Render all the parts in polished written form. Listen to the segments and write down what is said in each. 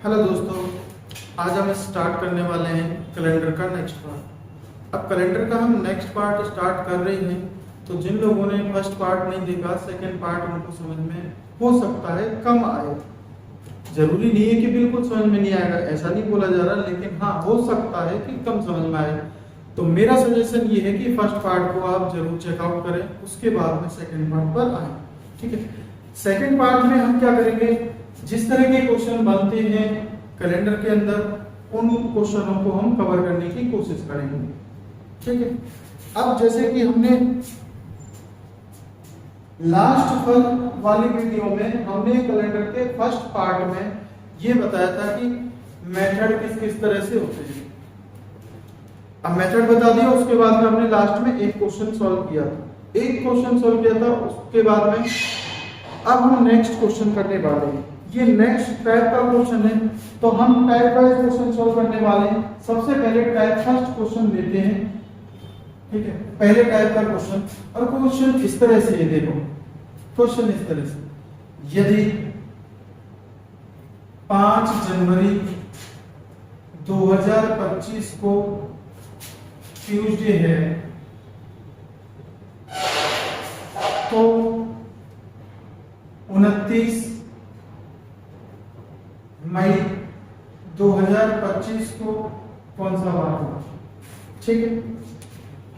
Hello दोस्तों, आज हम स्टार्ट करने वाले हैं कैलेंडर का नेक्स्ट पार्ट। अब कैलेंडर का हम नेक्स्ट पार्ट स्टार्ट कर रहे हैं, तो जिन लोगों ने फर्स्ट पार्ट नहीं देखा, सेकंड पार्ट उनको समझ में हो सकता है कम आए। जरूरी नहीं है कि बिल्कुल समझ में नहीं आएगा, ऐसा नहीं बोला जा रहा, लेकिन हाँ हो सकता है कि कम समझ में आए। तो मेरा सजेशन ये है कि फर्स्ट पार्ट को आप जरूर चेकआउट करें, उसके बाद में सेकेंड पार्ट पर आए। ठीक है, सेकेंड पार्ट में हम क्या करेंगे, जिस तरह के क्वेश्चन बनते हैं कैलेंडर के अंदर, उन क्वेश्चनों को हम कवर करने की कोशिश करेंगे। ठीक है, अब जैसे कि हमने लास्ट वाली वीडियो में हमने कैलेंडर के फर्स्ट पार्ट में ये बताया था कि मेथड किस किस तरह से होते हैं। अब मेथड बता दिया, उसके बाद में हमने लास्ट में एक क्वेश्चन सॉल्व किया था, उसके बाद में अब हम नेक्स्ट क्वेश्चन करने वाले हैं। ये नेक्स्ट टाइप का क्वेश्चन है, तो हम टाइप वाइज क्वेश्चन सॉल्व करने वाले हैं। सबसे पहले टाइप फर्स्ट क्वेश्चन लेते हैं। ठीक है, पहले टाइप का क्वेश्चन, और क्वेश्चन इस तरह से, ये देखो क्वेश्चन इस तरह से, यदि 5 जनवरी 2025 को ट्यूसडे है, तो 29 मई 2025 को कौन सा वार होगा। ठीक है,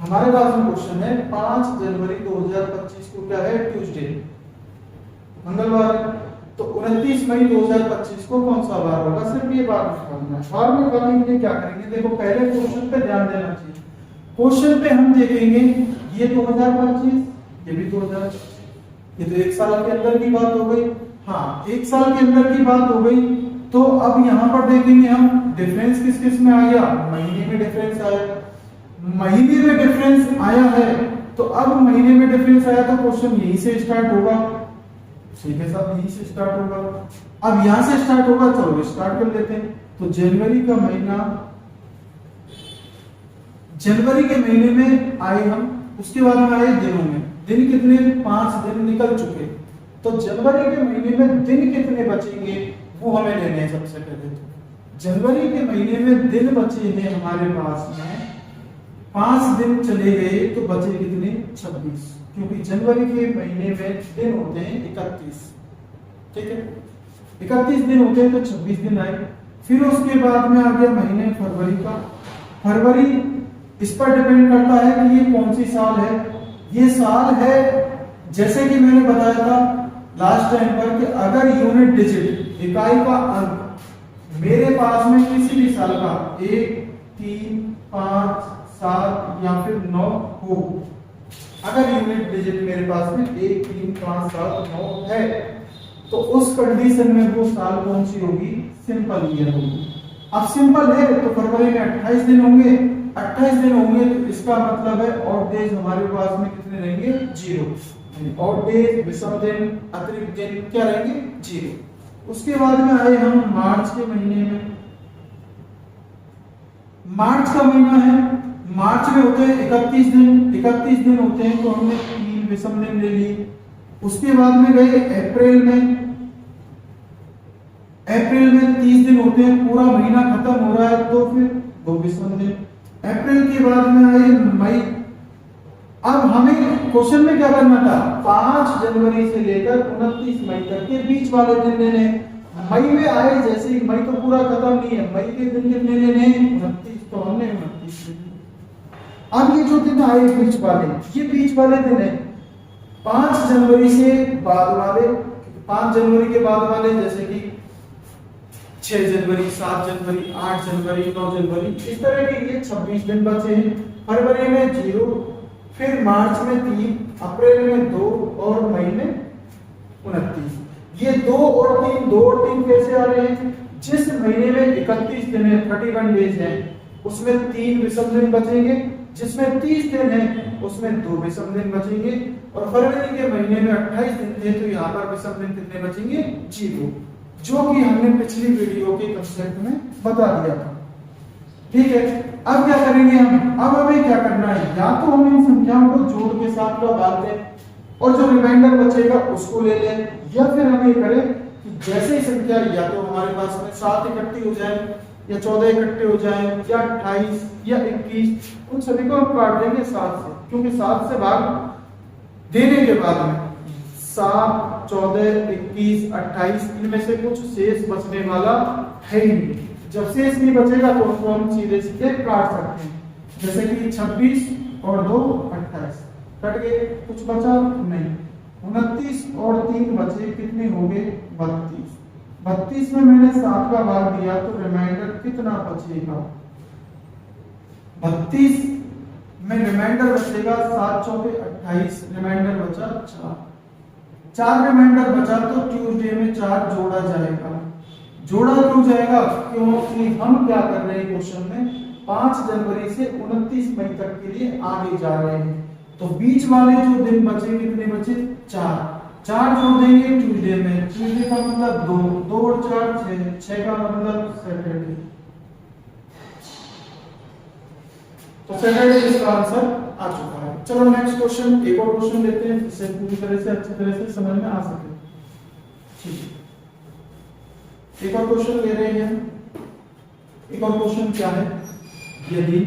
हमारे पास में क्वेश्चन है 5 जनवरी 2025 को क्या है, ट्यूसडे, मंगलवार। तो 29 मई 2025 को कौन सा वार होगा, सिर्फ ये बात निकालना है। वार में करने के लिए क्या करेंगे, देखो पहले क्वेश्चन पे ध्यान देना चाहिए। क्वेश्चन पे हम देखेंगे ये 2025, ये भी 2000, ये तो एक साल के अंदर की बात हो गई। हाँ, एक साल के अंदर की बात हो गई। तो अब यहाँ पर देखेंगे हम डिफरेंस किस किस में आ गया, महीने में डिफरेंस आया, महीने में डिफरेंस आया है। तो अब महीने में डिफरेंस आया तो क्वेश्चन यहीं से स्टार्ट होगा। ठीक है साहब, यहीं से स्टार्ट होगा। अब यहां से स्टार्ट होगा, चलो स्टार्ट कर लेते हैं। तो जनवरी का महीना, जनवरी के महीने में आए हम, उसके बाद में आए दिनों में, दिन कितने, 5 दिन निकल चुके। तो जनवरी के महीने में दिन कितने बचेंगे वो हमें लेने हैं। सबसे पहले तो जनवरी के महीने में दिन बचे हैं हमारे पास में, 5 दिन चले गए तो बचे कितने, 26, क्योंकि जनवरी के महीने में दिन होते हैं 31। ठीक है, 31 दिन होते हैं तो 26 दिन आए। फिर उसके बाद में आ गया महीने फरवरी का। फरवरी इस पर डिपेंड करता है कि ये कौन सी साल है। ये साल है, जैसे कि मैंने बताया था लास्ट टाइम पर, कि अगर यूनिट डिजिट, इकाई का अंक मेरे पास में किसी भी साल का 1, 3, 5, 7 या फिर 9 हो, अगर यूनिट डिजिट मेरे पास में 1, 3, 5, 7, 9 है, तो उस कंडीशन में वो साल कौन सी होगी, सिंपल ईयर होगी। अब सिंपल है तो फरवरी में 28 दिन होंगे, 28 दिन होंगे तो इसका मतलब है ऑड डेज हमारे पास में कितने रहेंगे, 0। ऑड डेज, विषम दिन, अतिरिक्त दिन क्या रहेंगे, 0। उसके बाद में आए हम मार्च के महीने में। मार्च का महीना है, मार्च में होते हैं 31 दिन, 31 दिन होते हैं तो हमने 3 विषम दिन ले लिए। उसके बाद में गए अप्रैल में, अप्रैल में 30 दिन होते हैं, पूरा महीना खत्म हो रहा है तो फिर 2 विषम दिन। अप्रैल के बाद में आए मई। अब हमें क्वेश्चन में क्या करना था, 5 जनवरी से लेकर 29 मई तक के बीच वाले दिन लेने। मई में आए, जैसे ही मई तो पूरा खत्म नहीं है, मई के दिन कितने लेने, 29, तो हमने 29 ले लिए। अब ये जो दिन आए बीच वाले, ये बीच वाले दिन है 5 जनवरी से बाद वाले, 5 जनवरी के बाद वाले, जैसे कि 6 जनवरी, 7 जनवरी, 8 जनवरी, 9 जनवरी, इस तरह के ये 26 दिन बचे हैं। फरवरी में 0, फिर मार्च में 3, अप्रैल में 2 और मई में 29। ये 2 और 3 कैसे आ रहे हैं, जिस महीने में 31 दिन है, 31 डेज है, उसमें 3 विषम दिन बचेंगे, जिसमें 30 दिन है उसमें 2 विषम दिन बचेंगे। और फरवरी के महीने में 28 दिन थे तो यहाँ पर विषम दिन कितने बचेंगे, 0, जो कि हमने पिछली वीडियो के कंसेप्ट में बता दिया था। ठीक है, अब क्या करेंगे हम, अब हमें क्या करना है, या तो हम इन संख्याओं को जोड़ के साथ डाल दें और जो रिमाइंडर बचेगा उसको ले लें, या फिर हम ये करें कि जैसे ही संख्या या तो हमारे पास में 7 इकट्ठी हो जाए या 14 इकट्ठे हो जाए या 28 या 21, उन सभी को हम काट देंगे 7 से, क्योंकि 7 से भाग देने के बाद में 7, 14, 21, 28 इनमें से कुछ शेष बचने वाला है ही नहीं। जब शेष नहीं बचेगा तो उसको हम सीधे सीधे काट सकते हैं, जैसे कि 26 और 2 28 कट गए, कुछ बचा नहीं। 29 और 3 बचे, कितने हो गए 32। 32 में मैंने 7 का भाग दिया तो रिमाइंडर कितना बचेगा, 32 में रिमाइंडर बचेगा 7 चौके 28, रिमाइंडर बचा 4 रिमाइंडर बचा तो ट्यूसडे में 4 जोड़ा जाएगा। जोड़ा क्यों जाएगा, क्योंकि हम क्या कर रहे हैं क्वेश्चन में 5 जनवरी से 29 मई तक के लिए आगे जा रहे हैं, तो बीच वाले जो दिन बचे कितने बचे 4 जोड़ देंगे ट्यूसडे में, ट्यूसडे का मतलब 2 और 4 6 का मतलब सैटरडे, तो सैटरडे इसका आंसर आ चुका है। चलो नेक्स्ट क्वेश्चन, एक और क्वेश्चन लेते हैं जिससे पूरी तरह से अच्छी तरह से समझ में आ सके। ठीक है, एक और क्वेश्चन ले रहे हैं। एक और क्वेश्चन क्या है, यदि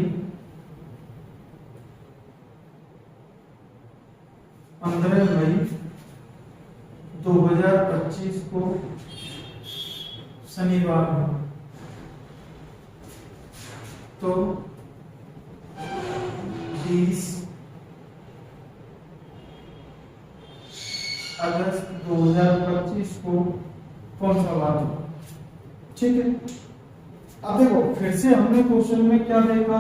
15 मई 2025 को शनिवार हो तो 20 अगस्त 2025 को कौन सा वार हो। ठीक है, अब देखो फिर से हमने क्वेश्चन में क्या देखा,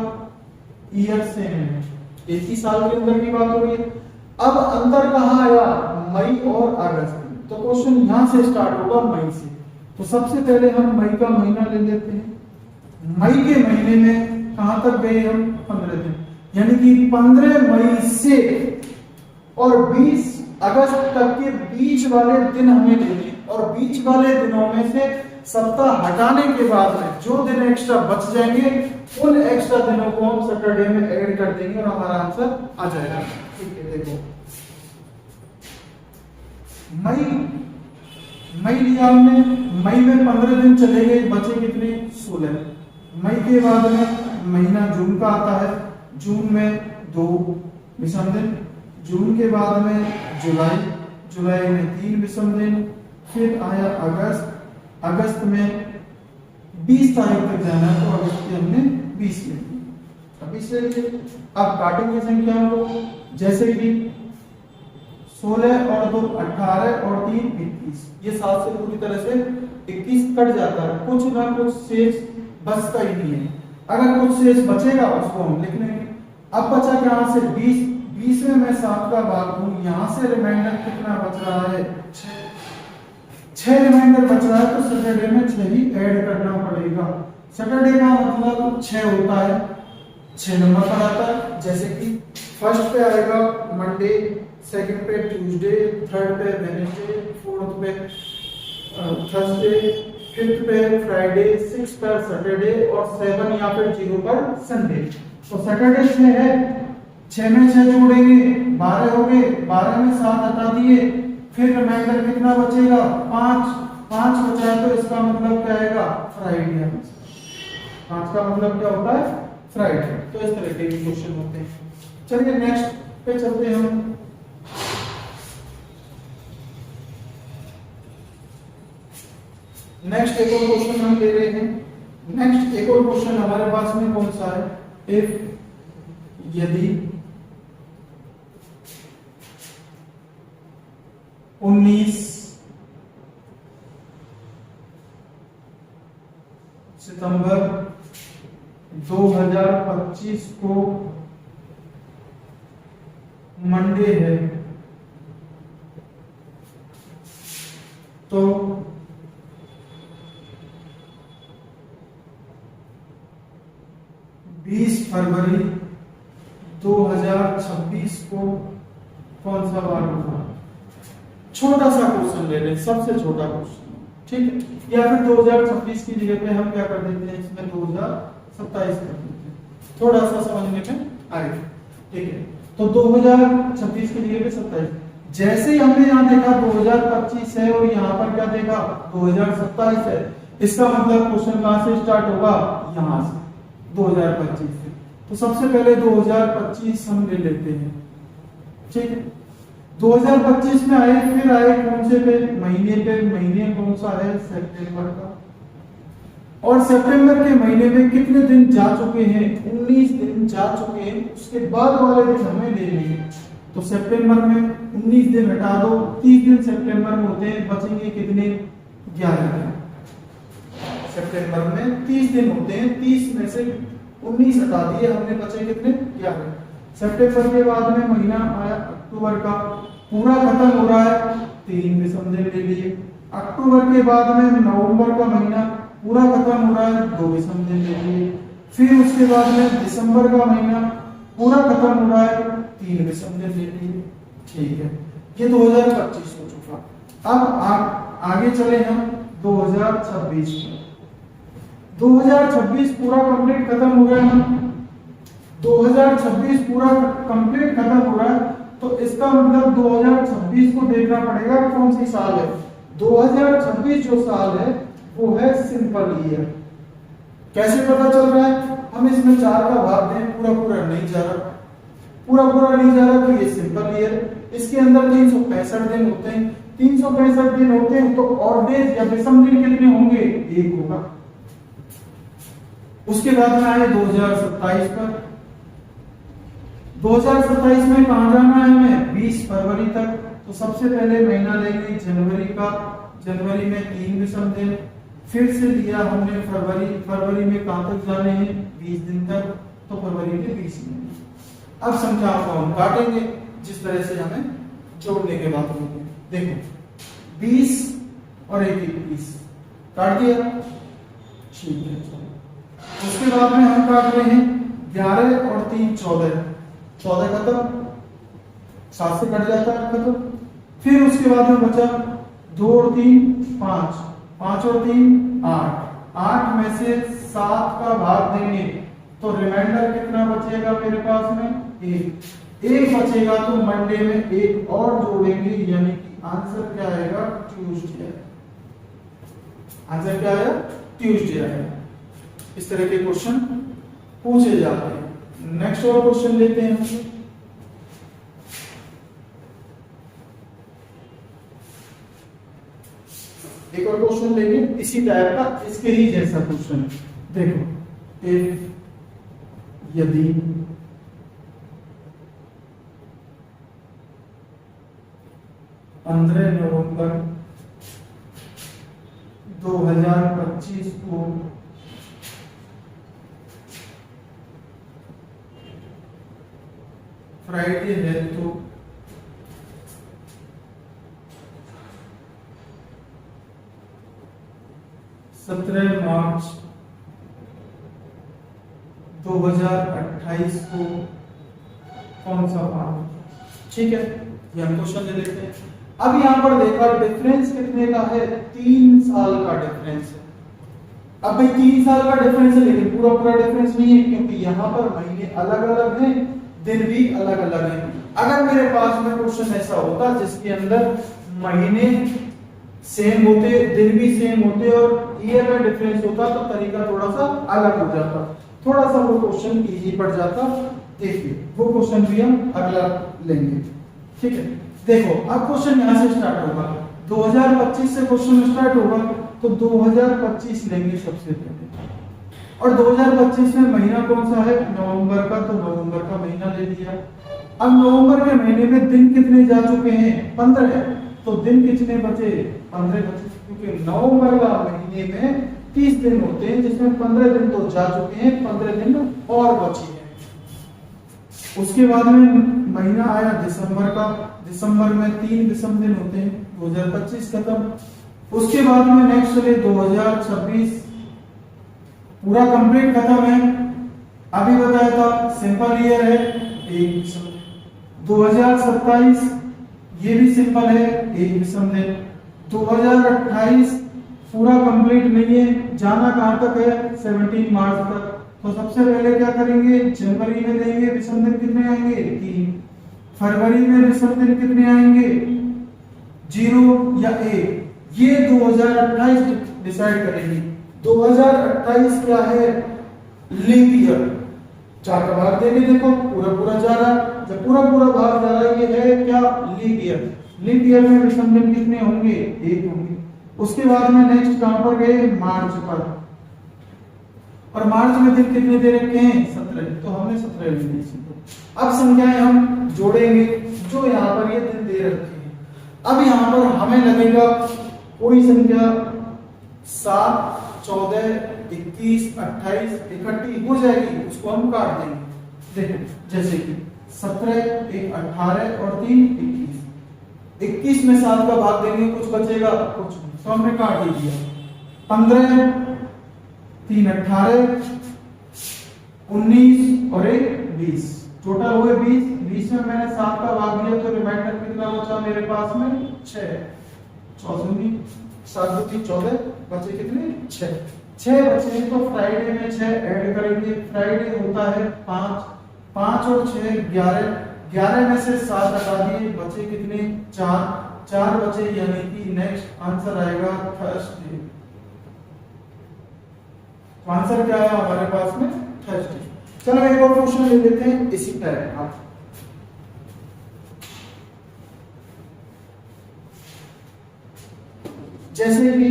ईयर सेम है, एक ही साल के अंदर की बात हो रही है। अब अंतर कहाँ आया, मई और अगस्त में, तो क्वेश्चन यहां से स्टार्ट होगा मई से। तो सबसे पहले हम मई का महीना ले लेते हैं। मई के महीने में कहां तक गए हम, 15 दिन, यानी कि 15 मई से और 20 अगस्त तक के बीच वाले दिन हमें लेने, और बीच वाले दिनों में से सप्ताह हटाने के बाद में जो दिन एक्स्ट्रा बच जाएंगे उन एक्स्ट्रा दिनों को हम सैटरडे में ऐड कर देंगे और हमारा आंसर आ जाएगा। ठीक है, देखो मई लिया हमने, मई में 15 दिन चले गए, बचे कितने 16। मई के बाद में महीना जून का आता है, जून में 2 विषम दिन, जून के बाद में जुलाई में 3 विषम दिन, फिर आया अगस्त में 20 तारीख तक जाना है, तो अगस्त के हमने 20 ले लिए। 20 ले लिए, अब काटेंगे संख्या को, जैसे कि 16 और 2 18 और 3 21, ये 7 से पूरी तरह से 21 कट जाता है, कुछ ना कुछ शेष बचता ही नहीं है। अगर कुछ शेष बचेगा उसको हम लिख लेंगे। अब बचा कहां से 20 में मैं 7 का भाग दूं, यहां से रिमाइंडर कितना बच रहा है 6 रिमाइंडर बच रहा है, तो सैटरडे में 6 ही ऐड करना पड़ेगा। सैटरडे का मतलब 6 होता है, 6 नंबर पर आता है, जैसे कि फर्स्ट पे आएगा मंडे, सेकंड पे ट्यूसडे, थर्ड पे वेडनेसडे, फोर्थ पे थर्सडे, फिफ्थ पे फ्राइडे, सिक्स पर सैटरडे और 7 या फिर 0 पर संडे। तो सैटरडे 6 है, 6 में 6 जोड़ेंगे 12 हो गए, 12 में 7 हटा दिए, फिर रिमाइंडर कितना बचेगा 5 बचा है, तो इसका मतलब क्या आएगा फ्राइडे। 5 का मतलब क्या होता है फ्राइडे। तो इस तरह के क्वेश्चन होते हैं। चलिए नेक्स्ट पे चलते हैं हम। नेक्स्ट एक और क्वेश्चन हम ले रहे हैं। नेक्स्ट एक और क्वेश्चन हमारे पास में कौन सा है, इफ यदि 19 सितंबर 2025 को मंडे है, तो 20 फरवरी 2026 को कौन सा वार होगा। छोटा सा क्वेश्चन ले रहे हैं, सबसे छोटा क्वेश्चन, ठीक है। या फिर 2026 की जगह पे हम क्या कर देते हैं, इसमें 2027 कर देते हैं, थोड़ा सा समझने में आएगा, ठीक है। तो 2026 की जगह पे 27, जैसे ही हमने यहाँ देखा 2025 है और यहाँ पर क्या देखा 2027 है, इसका मतलब क्वेश्चन कहां से स्टार्ट होगा, यहां से 2025 से। तो सबसे पहले 2025 हम ले लेते हैं, ठीक है। 2025 में आए, फिर आए कौन से पे, महीने कौन सा है, सितंबर का। और सितंबर के महीने में कितने दिन जा चुके हैं, 19 दिन जा चुके हैं। उसके बाद वाले दिन हमें ले लेंगे। तो सितंबर में 19 दिन हटा दो, 30 दिन सितंबर में होते हैं, बचेंगे कितने, 11 दिन। सितंबर में 30 दिन होते हैं, 30 में से 19 हटा दिए हमने, बचे कितने, 11। सितंबर के बाद में महीना आया अक्टूबर का, पूरा खत्म हो रहा है, 3 विषम दिन ले लिए। अक्टूबर के बाद में नवंबर का महीना पूरा खत्म हो रहा है, 2 विषम दिन ले लिए। फिर उसके बाद में दिसंबर का महीना पूरा खत्म हो रहा है, 3 विषम दिन ले लिए, ठीक है। ये 2025 हो चुका। अब आगे चले हम 2026 में। 2026 पूरा कंप्लीट खत्म हो गया ना, 2026 पूरा कंप्लीट खत्म हो रहा है, तो इसका मतलब 2026 को देखना पड़ेगा कौन सी साल है। 2026 जो साल है वो है सिंपल ईयर। कैसे पता चल रहा है, हम इसमें 4 का भाग दें, पूरा पूरा नहीं जा रहा, तो ये सिंपल ईयर। इसके अंदर 365 दिन होते हैं, 365 दिन होते हैं, तो ऑड डेज या विषम दिन कितने होंगे, 1 होगा। उसके बाद में आए 2027 पर। 2027 में कहां जाना है हमें, 20 फरवरी तक। तो सबसे पहले महीना लेंगे जनवरी का, जनवरी में 3 विषम दिन। फिर से लिया हमने फरवरी में कहां तक जाने हैं, 20 दिन तक, तो फरवरी के 20 दिन। अब संख्याओं को हम काटेंगे जिस तरह से हमें जोड़ने के बाद होंगे। देखो 20 और 21 काट दिया, ठीक है। उसके बाद में हम काट रहे हैं 11 और 3 14, 14 खत्म, 7 से कट जाता है खत्म। फिर उसके बाद में बचा 2 और 3 5, 5 और 3 8, 8 में से 7 का भाग देंगे तो रिमाइंडर कितना बचेगा मेरे पास में, 1 बचेगा। तो मंडे में 1 और जोड़ेंगे, यानी कि आंसर क्या आएगा, ट्यूसडे। आंसर क्या आया, ट्यूसडे आएगा। इस तरह के क्वेश्चन पूछे जाते हैं। नेक्स्ट और क्वेश्चन लेते हैं हम। एक और क्वेश्चन लेंगे इसी टाइप का, इसके ही जैसा क्वेश्चन। देखो यदि नवंबर 2025 को फ्राइडे है, तो मार्च 2028 को कौन सा वार, ठीक है। ये हम क्वेश्चन ले लेते हैं। अब यहां पर देखा डिफरेंस कितने का है, 3 साल का डिफरेंस है। अब भाई 3 साल का डिफरेंस है, लेकिन पूरा पूरा डिफरेंस नहीं है, क्योंकि यहाँ पर महीने अलग अलग हैं, दिन भी अलग अलग हैं। अगर मेरे पास में क्वेश्चन ऐसा होता जिसके अंदर महीने सेम होते, दिन भी सेम होते और ईयर में डिफरेंस होता, तो तरीका थोड़ा सा अलग हो जाता, थोड़ा सा वो क्वेश्चन इजी पड़ जाता। देखिए वो क्वेश्चन भी हम अगला लेंगे, ठीक है। देखो अब क्वेश्चन यहां से स्टार्ट होगा, 2025 से क्वेश्चन स्टार्ट होगा, तो 2025 लेंगे सबसे पहले। और 2025 में महीना कौन सा है, नवंबर का, तो नवंबर का महीना ले लिया। अब नवंबर के महीने में दिन कितने जा चुके हैं, 15 है, तो दिन कितने बचे, 15 बचे, क्योंकि नवंबर का महीने में 30 दिन होते हैं, जिसमें 15 दिन तो जा चुके हैं, 15 दिन और बचे हैं। उसके बाद में महीना आया दिसंबर का, दिसंबर में 3 विषम दिन होते हैं, 2025 खत्म। उसके बाद में नेक्स्ट चले 2026, पूरा कंप्लीट खत्म है। अभी बताया था सिंपल ईयर है, 1 विषम। 2027 ये भी सिंपल है, 1 विषम दिन। 2028 पूरा कंप्लीट नहीं है, जाना कहां तक है, 17 मार्च तक। तो सबसे पहले क्या करेंगे, जनवरी में देंगे, विषम दिन कितने आएंगे, 3। फरवरी में विषम दिन कितने आएंगे, 0 या 1, ये 2028 डिसाइड करेंगे। 2028 क्या है, लीप ईयर। 4 का भाग देंगे, देखो पूरा पूरा जा रहा है, जब पूरा पूरा भाग जा रहा है, ये है क्या, लीप ईयर। लीप ईयर में विषम दिन कितने होंगे, 1 होंगे। उसके बाद में नेक्स्ट कहां पर गए, मार्च पर, और मार्च में दिन कितने दे रखे हैं, 17, तो हमने 17 ले ली। अब संख्याएं हम जोड़ेंगे जो यहाँ पर ये दिन दे रखे हैं। अब यहाँ पर हमें लगेगा कोई संख्या 7, 14, 21, 28 इकट्ठी हो जाएगी, उसको हम काट देंगे। देखो जैसे कि 17, 1 18 और 3 21, 21 में 7 का भाग देंगे, कुछ बचेगा, कुछ तो हमने काट ही दिया। 15, 3 18, 19 और 1 20, टोटल हो गए 20। 20 में मैंने 7 का भाग दिया तो रिमाइंडर कितना बचा मेरे पास में, 6। 14 7 2 14, बचे कितने, 6 बचे। तो फ्राइडे में 6 ऐड करेंगे, फ्राइडे होता है 5 और 6 11, 11 में से 7 हटा दिए, बचे कितने, 4 बचे, यानी कि नेक्स्ट आंसर आएगा थर्सडे। तो आंसर क्या है हमारे पास में, थर्सडे। चलो एक और क्वेश्चन ले लेते हैं इसी टाइप का। जैसे कि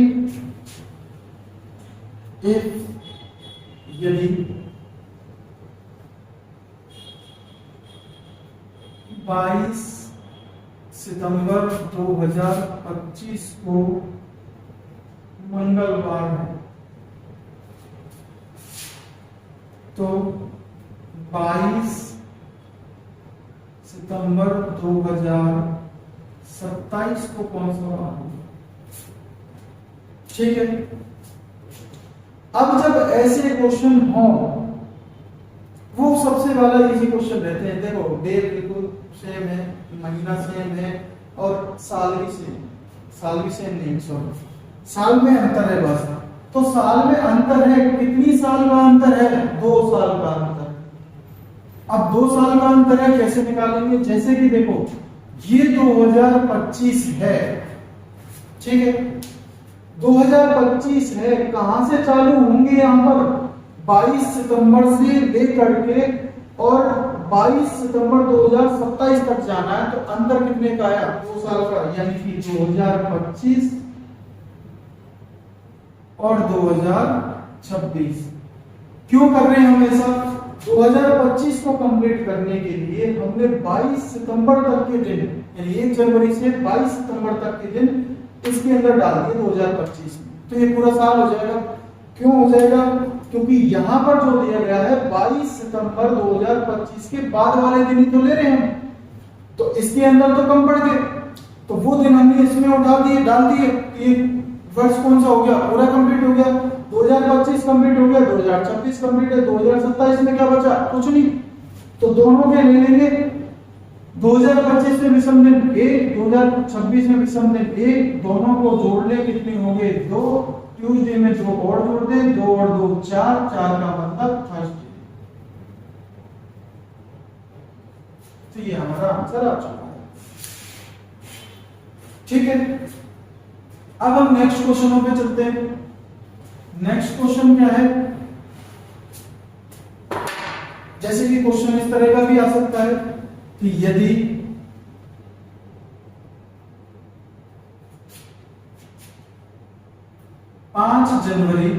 यदि 22 सितंबर 2025 को मंगलवार है, तो 22 सितंबर 2027 को कौन सा वार होगा, ठीक है। अब जब ऐसे क्वेश्चन हो, वो सबसे वाला इजी क्वेश्चन रहते हैं। देखो डेट बिल्कुल सेम है, महीना सेम है, और साल भी सेम नहीं, सॉरी साल में अंतर है बस। तो साल में अंतर है, कितनी साल का अंतर है, 2 साल का अंतर। अब 2 साल का अंतर है, कैसे निकालेंगे, जैसे कि देखो ये 2025 है, ठीक है, 2025 है, कहां से चालू होंगे, यहां पर 22 सितंबर से लेकर के और 22 सितंबर 2027 तक जाना है। तो अंतर कितने का आया, 2 साल का, यानी कि 2025 और 2026। क्यों कर रहे हैं हम ऐसा, 2025 को कंप्लीट करने के लिए हमने 22 सितंबर तक के दिन, यानी 1 जनवरी से 22 सितंबर तक के दिन इसके अंदर डाल दिए 2025 में, तो ये पूरा साल हो जाएगा। क्यों हो जाएगा, क्योंकि यहां पर जो दिया गया है 22 सितंबर 2025 के बाद वाले दिन ही तो ले रहे हैं, तो इसके अंदर तो कम पड़ गए, तो वो दिन हमने इसमें उठा दिए, डाल दिए। ये वर्ष कौन सा हो गया, पूरा कंप्लीट हो गया, 2025 कंप्लीट हो गया, 2026 कंप्लीट है, 2027 में क्या बचा, कुछ नहीं। तो दोनों के ले लेंगे, 2025 में विषम दिन 1, 2026 में विषम दिन 1, दोनों को जोड़ ले, कितने होंगे, 2। ट्यूसडे में 2 और जोड़ दे, 2 और 2 4, 4 का मतलब थर्सडे। तो ये हमारा आंसर आ चुका है, ठीक है। अब हम नेक्स्ट क्वेश्चनों पे चलते हैं। नेक्स्ट क्वेश्चन क्या है, जैसे कि क्वेश्चन इस तरह का भी आ सकता है कि यदि 5 जनवरी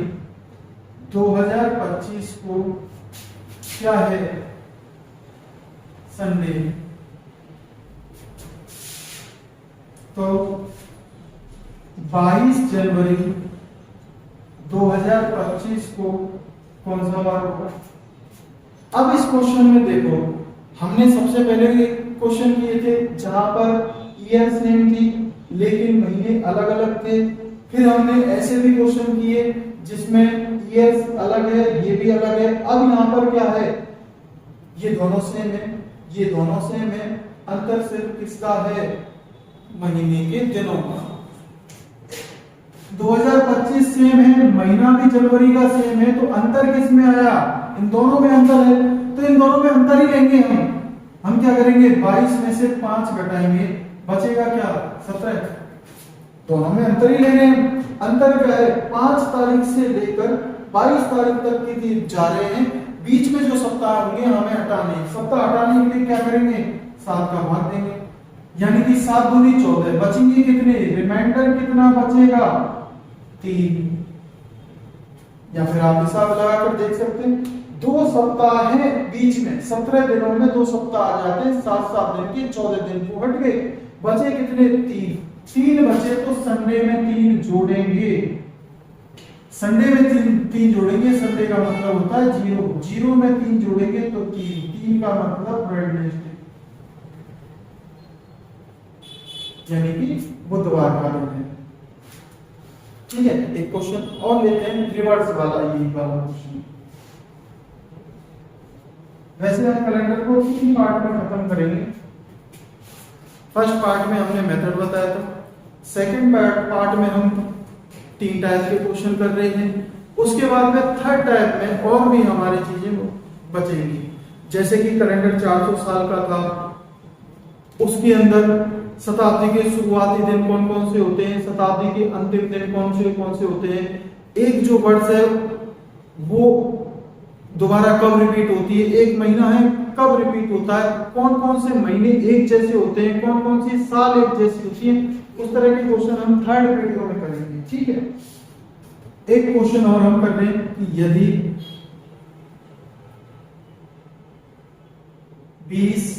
2025 को क्या है, संडे, तो 22 जनवरी 2025 को कौन सा वार होगा। अब इस क्वेश्चन में देखो, हमने सबसे पहले क्वेश्चन किए थे जहां पर ईयर सेम थी लेकिन महीने अलग अलग थे। फिर हमने ऐसे भी क्वेश्चन किए जिसमें ईयर अलग है, ये भी अलग है। अब यहाँ पर क्या है, ये दोनों सेम है, ये दोनों सेम है, अंतर सिर्फ किसका है, महीने के दिनों का। 2025 सेम है, महीना भी जनवरी का सेम है, तो अंतर किस में आया, इन दोनों में अंतर है, तो इन दोनों में अंतर ही लेंगे हम। हम क्या करेंगे, 22 में से 5 घटाएंगे, बचेगा क्या, 17। दोनों में अंतर ही ले रहे हैं। अंतर क्या है, 5 तारीख से लेकर 22 तारीख तक के दिन जा रहे हैं, बीच में जो सप्ताह होंगे हमें हटाने, सप्ताह हटाने के लिए क्या करेंगे, 7 का भाग देंगे, यानी कि 7 दूनी 14, बचेंगे कितने, रिमाइंडर कितना बचेगा, 3। या फिर आप हिसाब लगाकर देख सकते हैं, 2 सप्ताह हैं बीच में, 17 दिनों में 2 सप्ताह आ जाते हैं, 7 दिन के 14 दिन को हट गए, बचे कितने, 3 बचे, तो संडे में 3 जोड़ेंगे, संडे में 3 जोड़ेंगे, संडे का मतलब होता है 0 में 3 जोड़ेंगे तो 3 का मतलब वेडनेसडे, यानी कि बुधवार का दिन है। ठीक है, एक क्वेश्चन और लेते हैं, रिवर्स वाला, यही वाला क्वेश्चन। वैसे हम कैलेंडर को 3 पार्ट में खत्म करेंगे। फर्स्ट पार्ट में हमने मेथड बताया था, सेकंड पार्ट में हम 3 टाइप के क्वेश्चन कर रहे हैं, उसके बाद में थर्ड टाइप में और भी हमारी चीजें बचेंगी, जैसे कि कैलेंडर 400 साल का था, उसके अंदर शताब्दी के शुरुआती दिन कौन कौन से होते हैं, शताब्दी के अंतिम दिन कौन से होते हैं, एक जो वर्ष है वो दोबारा कब रिपीट होती है, एक महीना है कब रिपीट होता है, कौन कौन से महीने एक जैसे होते हैं, कौन कौन सी साल एक जैसी होती है, उस तरह के क्वेश्चन हम थर्ड वीडियो में करेंगे। ठीक है, एक क्वेश्चन और हम कर रहे हैं कि यदि 20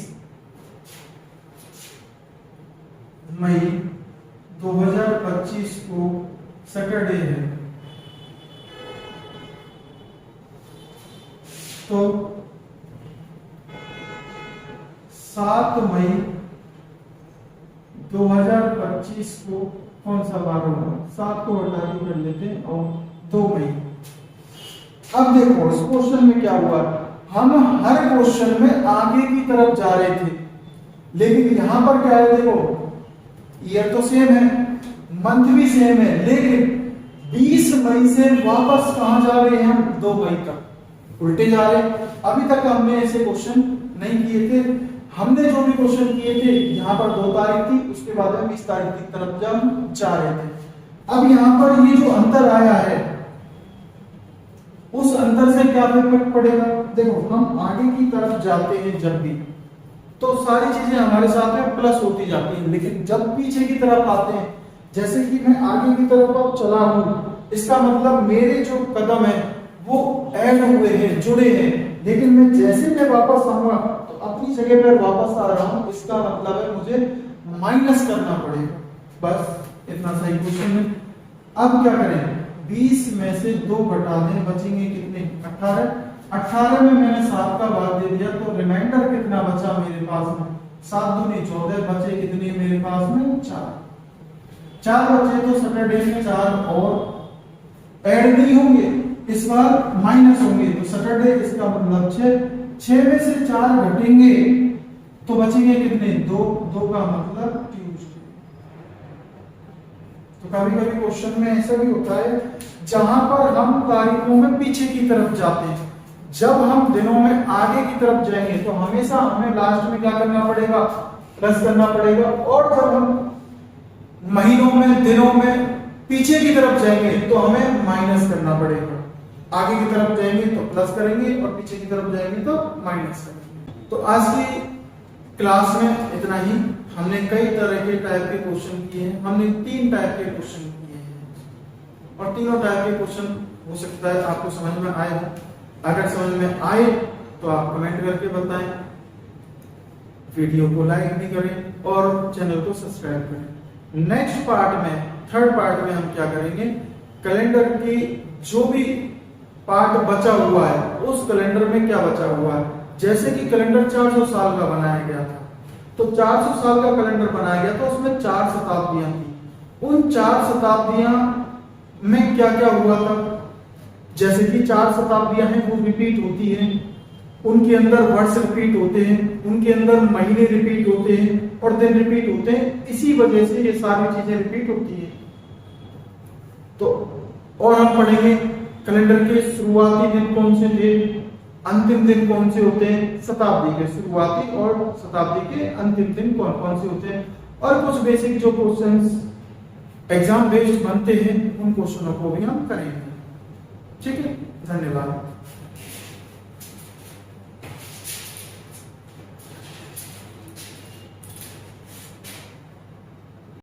मई 2025 को सैटरडे है, तो 7 मई 2025 को कौन सा बार होगा, 7 को हटा के कर लेते हैं और 2 मई। अब देखो इस क्वेश्चन में क्या हुआ, हम हर क्वेश्चन में आगे की तरफ जा रहे थे, लेकिन यहां पर क्या है, देखो ईयर तो सेम है, मंथ भी सेम है, लेकिन 20 मई से वापस कहां जा रहे हैं हम, 2 मई तक, उल्टे जा रहे हैं। अभी तक हमने ऐसे क्वेश्चन नहीं किए थे, हमने जो भी क्वेश्चन किए थे यहाँ पर 2 तारीख थी, उसके बाद में 20 तारीख की तरफ जब जा रहे थे। अब यहाँ पर ये जो अंतर आया है, उस अंतर से क्या इफेक्ट पड़ेगा, देखो हम आगे की तरफ जाते हैं जब भी, तो सारी चीजें हमारे साथ में प्लस होती जाती हैं, लेकिन जब पीछे की तरफ आते हैं, जैसे कि मैं आगे की तरफ अब चला हूं, इसका मतलब मेरे जो कदम है वो ऐड हुए हैं, जुड़े हैं, लेकिन मैं जैसे मैं वापस आऊंगा तो अपनी जगह पर वापस आ रहा हूं, इसका मतलब है मुझे माइनस करना पड़ेगा। बस इतना सही क्वेश्चन है। अब क्या करें, 20 में से 2 घटा दें, बचेंगे कितने, 18 में मैंने 7 का भाग दे दिया, तो रिमाइंडर कितना बचा मेरे पास में, 7 दूनी 14, बचे कितने मेरे पास में, 4 बचे, तो सैटरडे में 4 और ऐड नहीं होंगे, इस बार माइनस होंगे, तो सैटरडे इसका मतलब 6 में से 4 घटेंगे तो बचेंगे कितने, 2 का मतलब ट्यूसडे। तो कभी कभी क्वेश्चन में ऐसा भी होता है जहां पर हम तारीखों में पीछे की तरफ जाते हैं, जब हम दिनों में आगे की तरफ जाएंगे तो हमेशा हमें लास्ट में क्या करना पड़ेगा, प्लस करना पड़ेगा, और जब हम महीनों में दिनों में पीछे की तरफ जाएंगे तो हमें माइनस करना पड़ेगा। आगे की तरफ जाएंगे तो प्लस करेंगे और पीछे की तरफ जाएंगे तो माइनस करेंगे। तो आज की क्लास में इतना ही। हमने कई तरह के टाइप के क्वेश्चन किए हैं, हमने 3 टाइप के क्वेश्चन किए हैं और तीनों टाइप के क्वेश्चन हो सकता है आपको समझ में आए हो। अगर समझ में आए तो आप कमेंट करके बताएं, वीडियो को लाइक भी करें और चैनल को सब्सक्राइब करें। नेक्स्ट पार्ट में, थर्ड पार्ट में हम क्या करेंगे, कैलेंडर की जो भी पार्ट बचा हुआ है उस कैलेंडर में क्या बचा हुआ है। जैसे कि कैलेंडर 400 साल का बनाया गया था, तो 400 साल का कैलेंडर बनाया गया तो उसमें 4 शताब्दियां थी। उन 4 शताब्दियां में क्या क्या हुआ था, जैसे कि 4 शताब्दियां हैं वो रिपीट होती हैं, उनके अंदर वर्ष रिपीट होते हैं, उनके अंदर महीने रिपीट होते हैं और दिन रिपीट होते हैं। इसी वजह से ये सारी चीजें रिपीट होती है। तो और हम पढ़ेंगे कैलेंडर के शुरुआती दिन कौन से थे, अंतिम दिन कौन से होते हैं, शताब्दी के शुरुआती और शताब्दी के अंतिम दिन कौन कौन से होते हैं, और कुछ बेसिक जो क्वेश्चंस एग्जाम बेस्ड बनते हैं उन क्वेश्चनों को भी हम करेंगे। ठीक है, धन्यवाद।